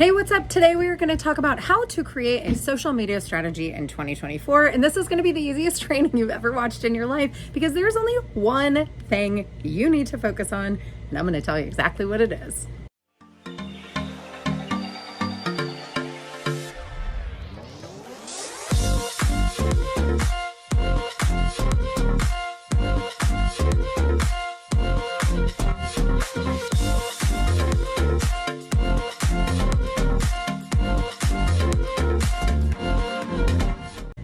Hey, what's up? Today we are going to talk about how to create a social media strategy in 2024. And this is going to be the easiest training you've ever watched in your life because there's only one thing you need to focus on. And I'm going to tell you exactly what it is.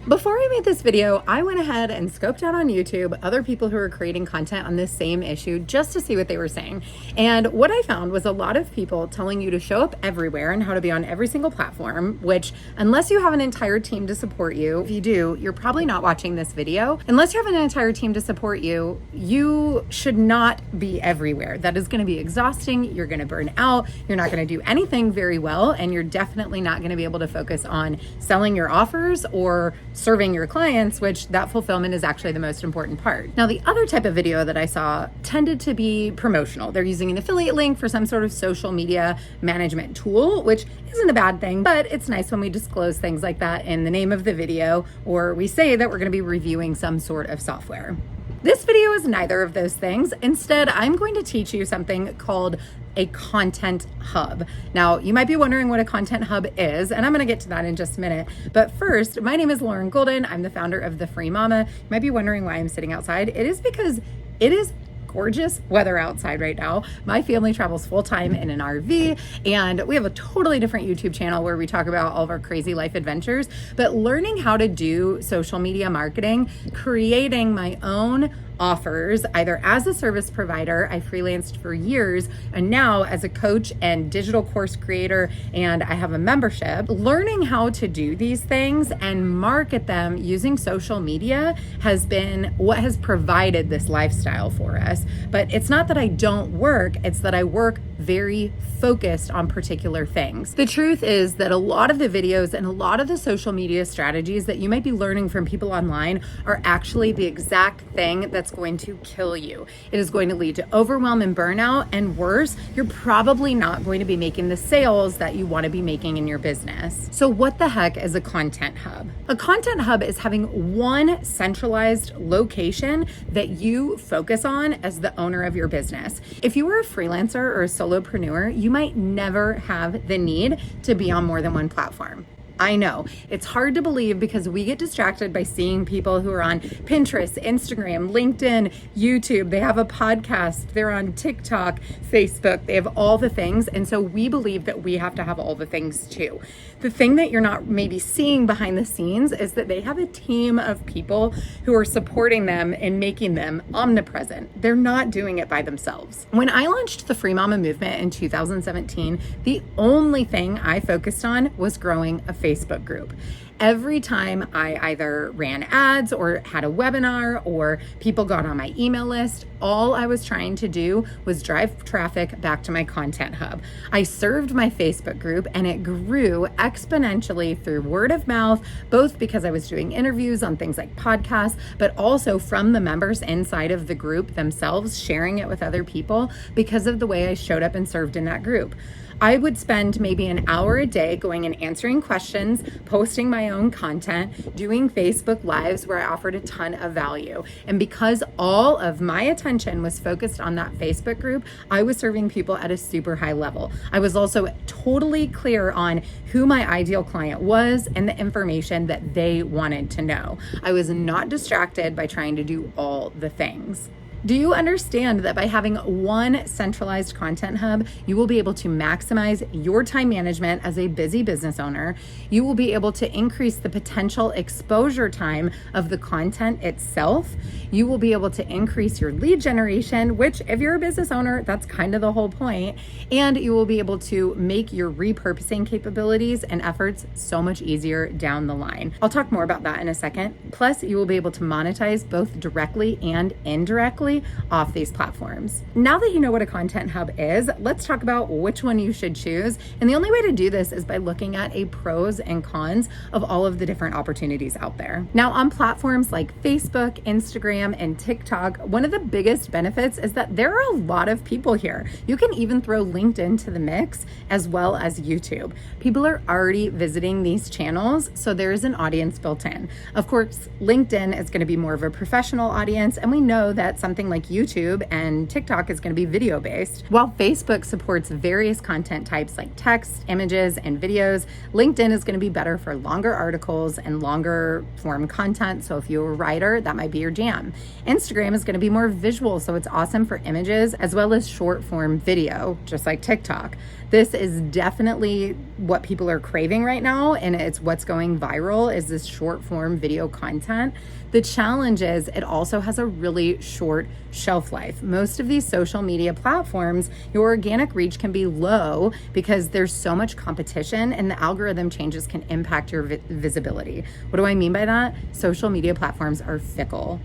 Before I made this video, I went ahead and scoped out on YouTube other people who are creating content on this same issue just to see what they were saying. And what I found was a lot of people telling you to show up everywhere and how to be on every single platform, which unless you have an entire team to support you, if you do, you're probably not watching this video. Unless you have an entire team to support you, you should not be everywhere. That is going to be exhausting. You're going to burn out. You're not going to do anything very well. And you're definitely not going to be able to focus on selling your offers or serving your clients, which that fulfillment is actually the most important part. Now, the other type of video that I saw tended to be promotional. They're using an affiliate link for some sort of social media management tool, which isn't a bad thing, but it's nice when we disclose things like that in the name of the video, or we say that we're going to be reviewing some sort of software. This video is neither of those things. Instead, I'm going to teach you something called a content hub. Now, you might be wondering what a content hub is, and I'm going to get to that in just a minute. But first, my name is Lauren Golden. I'm the founder of the Free Mama. You might be wondering why I'm sitting outside. It is because it is gorgeous weather outside right now. My family travels full-time in an RV, and we have a totally different YouTube channel where we talk about all of our crazy life adventures. But learning how to do social media marketing, creating my own offers, either as a service provider, I freelanced for years, and now as a coach and digital course creator, and I have a membership. Learning how to do these things and market them using social media has been what has provided this lifestyle for us. But it's not that I don't work, it's that I work very focused on particular things. The truth is that a lot of the videos and a lot of the social media strategies that you might be learning from people online are actually the exact thing that's going to kill you. It is going to lead to overwhelm and burnout, and worse, you're probably not going to be making the sales that you want to be making in your business. So what the heck is a content hub? A content hub is having one centralized location that you focus on as the owner of your business. If you are a freelancer or a solopreneur, you might never have the need to be on more than one platform. I know it's hard to believe because we get distracted by seeing people who are on Pinterest, Instagram, LinkedIn, YouTube. They have a podcast, they're on TikTok, Facebook, they have all the things. And so we believe that we have to have all the things too. The thing that you're not maybe seeing behind the scenes is that they have a team of people who are supporting them and making them omnipresent. They're not doing it by themselves. When I launched the Free Mama movement in 2017, the only thing I focused on was growing a Facebook group. Every time I either ran ads or had a webinar or people got on my email list, all I was trying to do was drive traffic back to my content hub. I served my Facebook group and it grew exponentially through word of mouth, both because I was doing interviews on things like podcasts, but also from the members inside of the group themselves sharing it with other people because of the way I showed up and served in that group. I would spend maybe an hour a day going and answering questions, posting my own content, doing Facebook Lives where I offered a ton of value. And because all of my attention was focused on that Facebook group, I was serving people at a super high level. I was also totally clear on who my ideal client was and the information that they wanted to know. I was not distracted by trying to do all the things. Do you understand that by having one centralized content hub, you will be able to maximize your time management as a busy business owner? You will be able to increase the potential exposure time of the content itself. You will be able to increase your lead generation, which if you're a business owner, that's kind of the whole point. And you will be able to make your repurposing capabilities and efforts so much easier down the line. I'll talk more about that in a second. Plus, you will be able to monetize both directly and indirectly directly off these platforms. Now that you know what a content hub is, let's talk about which one you should choose. And the only way to do this is by looking at a pros and cons of all of the different opportunities out there. Now, on platforms like Facebook, Instagram, and TikTok, one of the biggest benefits is that there are a lot of people here. You can even throw LinkedIn to the mix as well as YouTube. People are already visiting these channels, so there is an audience built in. Of course, LinkedIn is going to be more of a professional audience, and we know that something like YouTube and TikTok is going to be video based. While Facebook supports various content types like text, images, and videos, LinkedIn is going to be better for longer articles and longer form content. So if you're a writer, that might be your jam. Instagram is going to be more visual, so it's awesome for images as well as short form video, just like TikTok. This is definitely what people are craving right now, and it's what's going viral is this short form video content. The challenge is it also has a really short shelf life. Most of these social media platforms, your organic reach can be low because there's so much competition, and the algorithm changes can impact your visibility. What do I mean by that? Social media platforms are fickle.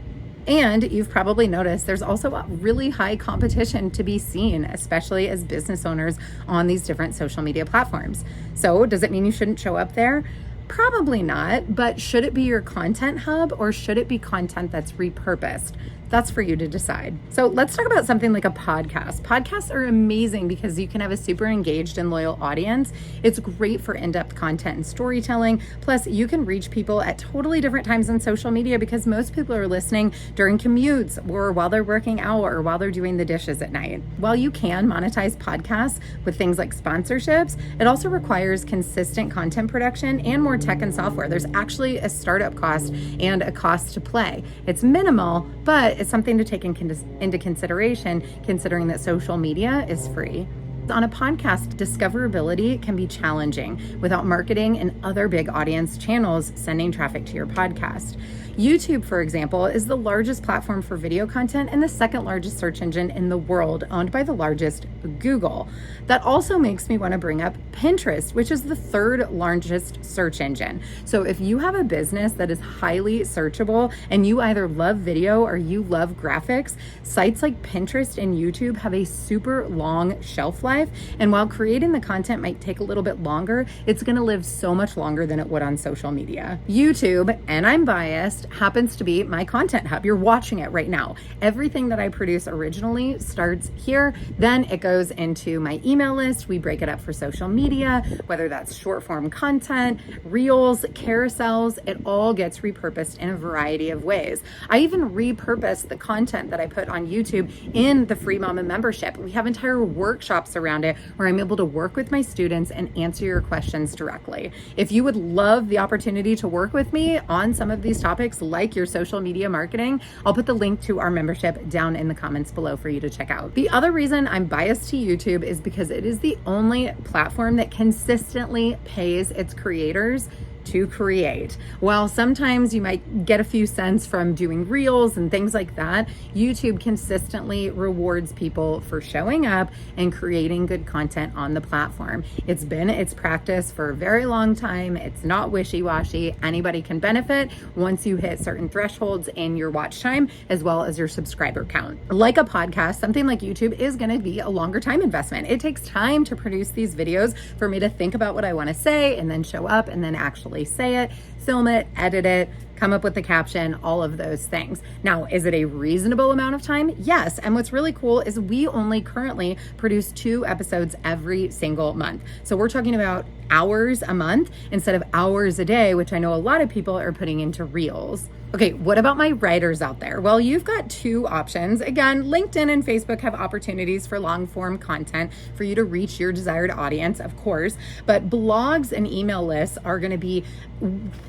And you've probably noticed there's also a really high competition to be seen, especially as business owners on these different social media platforms. So does it mean you shouldn't show up there? Probably not, but should it be your content hub or should it be content that's repurposed? That's for you to decide. So let's talk about something like a podcast. Podcasts are amazing because you can have a super engaged and loyal audience. It's great for in-depth content and storytelling. Plus, you can reach people at totally different times on social media because most people are listening during commutes or while they're working out or while they're doing the dishes at night. While you can monetize podcasts with things like sponsorships, it also requires consistent content production and more tech and software. There's actually a startup cost and a cost to play. It's minimal, but it's something to take into consideration, considering that social media is free. On a podcast, discoverability can be challenging without marketing and other big audience channels sending traffic to your podcast. YouTube, for example, is the largest platform for video content and the second largest search engine in the world, owned by the largest, Google. That also makes me want to bring up Pinterest, which is the third largest search engine. So if you have a business that is highly searchable and you either love video or you love graphics, sites like Pinterest and YouTube have a super long shelf life. And while creating the content might take a little bit longer, it's going to live so much longer than it would on social media. YouTube, and I'm biased, happens to be my content hub. You're watching it right now. Everything that I produce originally starts here. Then it goes into my email list. We break it up for social media, whether that's short form content, reels, carousels, it all gets repurposed in a variety of ways. I even repurpose the content that I put on YouTube in the Free Mama membership. We have entire workshops around it where I'm able to work with my students and answer your questions directly. If you would love the opportunity to work with me on some of these topics, like your social media marketing, I'll put the link to our membership down in the comments below for you to check out. The other reason I'm biased to YouTube is because it is the only platform that consistently pays its creators to create. While sometimes you might get a few cents from doing reels and things like that, YouTube consistently rewards people for showing up and creating good content on the platform. It's been its practice for a very long time. It's not wishy-washy. Anybody can benefit once you hit certain thresholds in your watch time as well as your subscriber count. Like a podcast, something like YouTube is going to be a longer time investment. It takes time to produce these videos for me to think about what I want to say and then show up and then actually say it, film it, edit it, come up with the caption, all of those things. Now, is it a reasonable amount of time? Yes. And what's really cool is we only currently produce 2 episodes every single month. So we're talking about hours a month instead of hours a day, which I know a lot of people are putting into reels. Okay, what about my writers out there? Well, you've got 2 options. Again, LinkedIn and Facebook have opportunities for long form content for you to reach your desired audience, of course, but blogs and email lists are going to be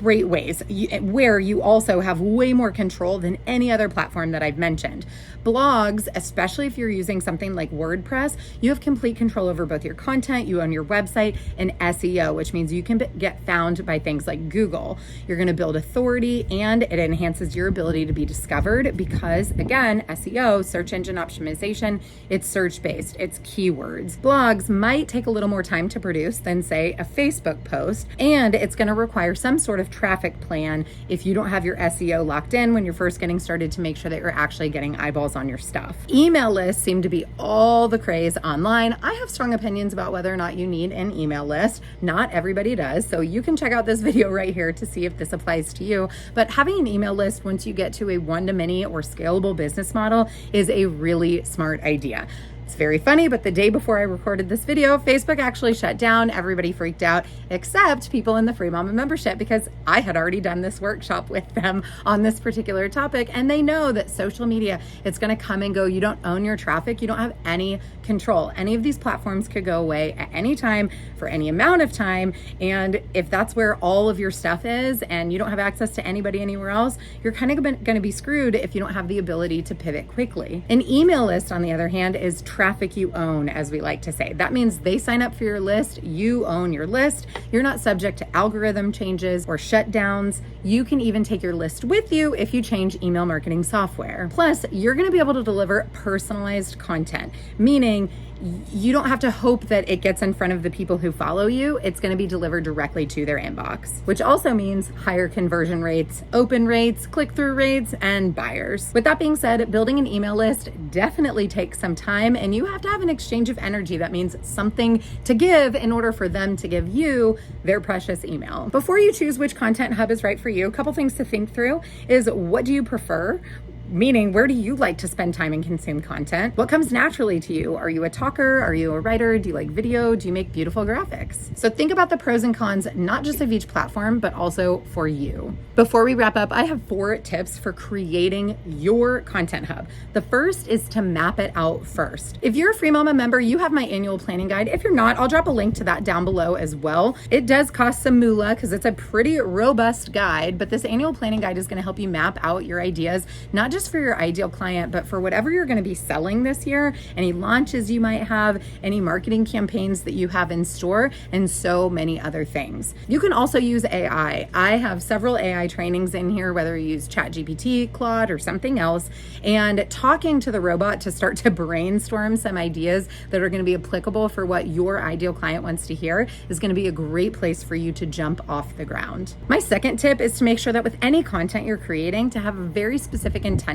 great ways where you also have way more control than any other platform that I've mentioned. Blogs, especially if you're using something like WordPress, you have complete control over both your content, you own your website, and SEO, which means you can get found by things like Google. You're going to build authority and it enhances your ability to be discovered because, again, SEO, search engine optimization, it's search-based, it's keywords. Blogs might take a little more time to produce than, say, a Facebook post, and it's going to require some sort of traffic plan if if you don't have your SEO locked in when you're first getting started to make sure that you're actually getting eyeballs on your stuff. Email lists seem to be all the craze online. I have strong opinions about whether or not you need an email list. Not everybody does, so you can check out this video right here to see if this applies to you. But having an email list once you get to a one-to-many or scalable business model is a really smart idea. It's very funny, but the day before I recorded this video, Facebook actually shut down. Everybody freaked out, except people in the Free Mama membership, because I had already done this workshop with them on this particular topic, and they know that social media, it's gonna come and go. You don't own your traffic. You don't have any control. Any of these platforms could go away at any time for any amount of time, and if that's where all of your stuff is and you don't have access to anybody anywhere else, you're kind of gonna be screwed if you don't have the ability to pivot quickly. An email list, on the other hand, is traffic you own, as we like to say. That means they sign up for your list, you own your list. You're not subject to algorithm changes or shutdowns. You can even take your list with you if you change email marketing software. Plus, you're gonna be able to deliver personalized content, meaning you don't have to hope that it gets in front of the people who follow you. It's going to be delivered directly to their inbox, which also means higher conversion rates, open rates, click-through rates, and buyers. With that being said, building an email list definitely takes some time, and you have to have an exchange of energy. That means something to give in order for them to give you their precious email. Before you choose which content hub is right for you, a couple things to think through is, what do you prefer? Meaning, where do you like to spend time and consume content? What comes naturally to you? Are you a talker? Are you a writer? Do you like video? Do you make beautiful graphics? So think about the pros and cons, not just of each platform, but also for you. Before we wrap up, I have 4 tips for creating your content hub. The first is to map it out first. If you're a Free Mama member, you have my annual planning guide. If you're not, I'll drop a link to that down below as well. It does cost some moolah because it's a pretty robust guide, but this annual planning guide is going to help you map out your ideas, not just for your ideal client, but for whatever you're going to be selling this year, any launches you might have, any marketing campaigns that you have in store, and so many other things. You can also use AI. I have several AI trainings in here, whether you use ChatGPT, Claude, or something else, and talking to the robot to start to brainstorm some ideas that are going to be applicable for what your ideal client wants to hear is going to be a great place for you to jump off the ground. My second tip is to make sure that with any content you're creating, to have a very specific intention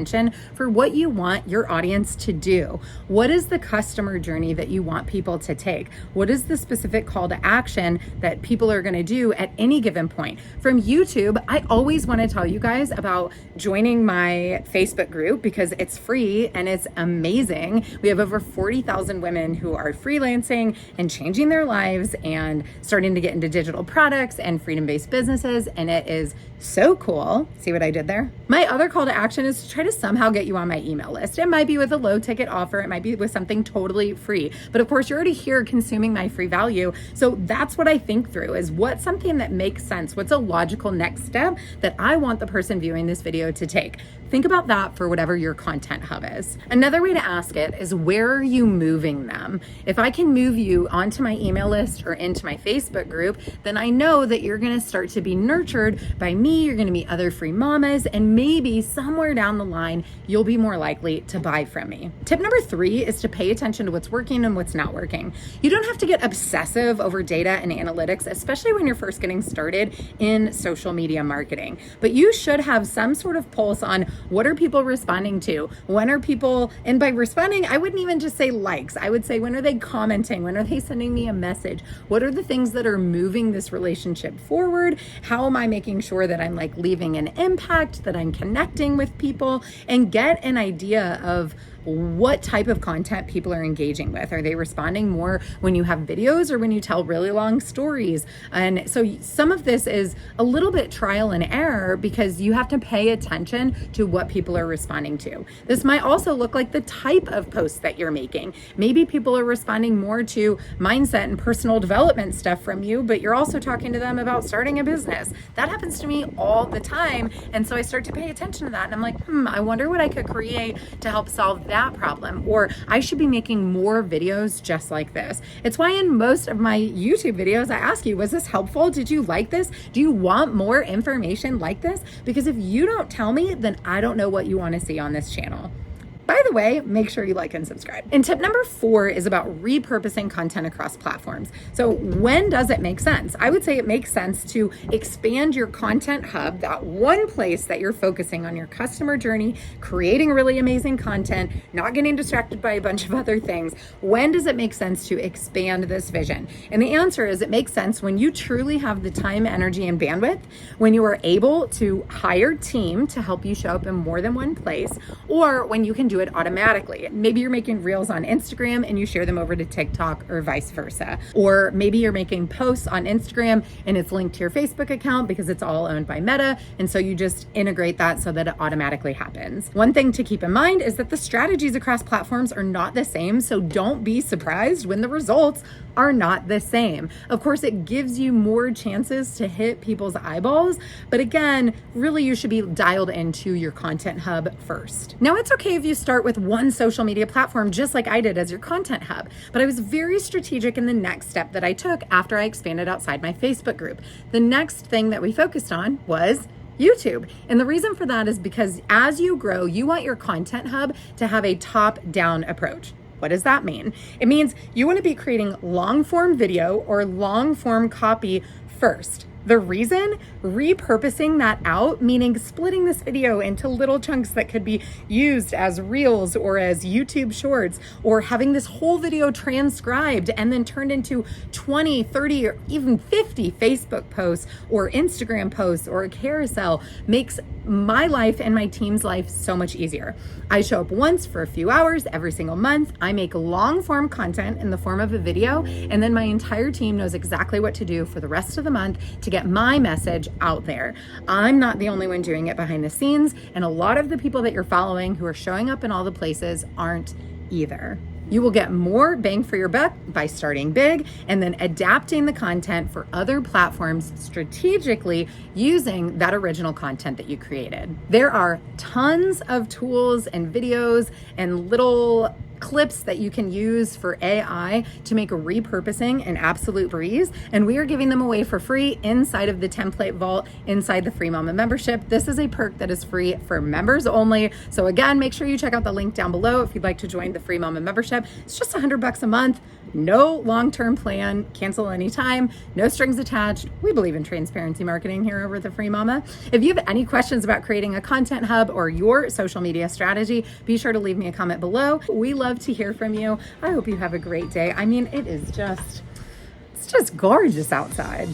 for what you want your audience to do. What is the customer journey that you want people to take? What is the specific call to action that people are going to do at any given point? From YouTube, I always want to tell you guys about joining my Facebook group because it's free and it's amazing. We have over 40,000 women who are freelancing and changing their lives and starting to get into digital products and freedom-based businesses, and it is so cool. See what I did there? My other call to action is to try to somehow get you on my email list. It might be with a low ticket offer. It might be with something totally free. But of course, you're already here consuming my free value. So that's what I think through, is what's something that makes sense? What's a logical next step that I want the person viewing this video to take? Think about that for whatever your content hub is. Another way to ask it is, where are you moving them? If I can move you onto my email list or into my Facebook group, then I know that you're gonna start to be nurtured by me, you're gonna meet other free mamas, and maybe somewhere down the line, you'll be more likely to buy from me. Tip number 3 is to pay attention to what's working and what's not working. You don't have to get obsessive over data and analytics, especially when you're first getting started in social media marketing. But you should have some sort of pulse on, what are people responding to? When are people, and by responding, I wouldn't even just say likes. I would say, when are they commenting? When are they sending me a message? What are the things that are moving this relationship forward? How am I making sure that I'm like leaving an impact, that I'm connecting with people, and get an idea of what type of content people are engaging with. Are they responding more when you have videos or when you tell really long stories? And so some of this is a little bit trial and error because you have to pay attention to what people are responding to. This might also look like the type of posts that you're making. Maybe people are responding more to mindset and personal development stuff from you, but you're also talking to them about starting a business. That happens to me all the time. And so I start to pay attention to that. And I'm like, I wonder what I could create to help solve that problem, or I should be making more videos just like this. It's why in most of my YouTube videos, I ask you, was this helpful? Did you like this? Do you want more information like this? Because if you don't tell me, then I don't know what you want to see on this channel. By the way, make sure you like and subscribe. And tip number 4 is about repurposing content across platforms. So when does it make sense? I would say it makes sense to expand your content hub, that one place that you're focusing on your customer journey, creating really amazing content, not getting distracted by a bunch of other things. When does it make sense to expand this vision? And the answer is it makes sense when you truly have the time, energy, and bandwidth, when you are able to hire a team to help you show up in more than one place, or when you can do it automatically. Maybe you're making reels on Instagram and you share them over to TikTok or vice versa. Or maybe you're making posts on Instagram and it's linked to your Facebook account because it's all owned by Meta. And so you just integrate that so that it automatically happens. One thing to keep in mind is that the strategies across platforms are not the same. So don't be surprised when the results are not the same. Of course, it gives you more chances to hit people's eyeballs. But again, really you should be dialed into your content hub first. Now, it's okay if you start with one social media platform, just like I did as your content hub. But I was very strategic in the next step that I took after I expanded outside my Facebook group. The next thing that we focused on was YouTube. And the reason for that is because as you grow, you want your content hub to have a top-down approach. What does that mean? It means you want to be creating long-form video or long-form copy first. The reason? Repurposing that out, meaning splitting this video into little chunks that could be used as reels or as YouTube shorts, or having this whole video transcribed and then turned into 20, 30, or even 50 Facebook posts or Instagram posts or a carousel makes my life and my team's life so much easier. I show up once for a few hours every single month. I make long form content in the form of a video, and then my entire team knows exactly what to do for the rest of the month to get my message out there. I'm not the only one doing it behind the scenes, and a lot of the people that you're following who are showing up in all the places aren't either. You will get more bang for your buck by starting big and then adapting the content for other platforms strategically using that original content that you created. There are tons of tools and videos and little clips that you can use for AI to make repurposing an absolute breeze, and we are giving them away for free inside of the template vault inside the Free Mama membership. This is a perk that is free for members only. So again, make sure you check out the link down below if you'd like to join the Free Mama membership. It's just $100 a month. No long-term plan, cancel anytime, no strings attached. We believe in transparency marketing here over at the Free Mama. If you have any questions about creating a content hub or your social media strategy, be sure to leave me a comment below. We love to hear from you. I hope you have a great day. I mean, it's just gorgeous outside.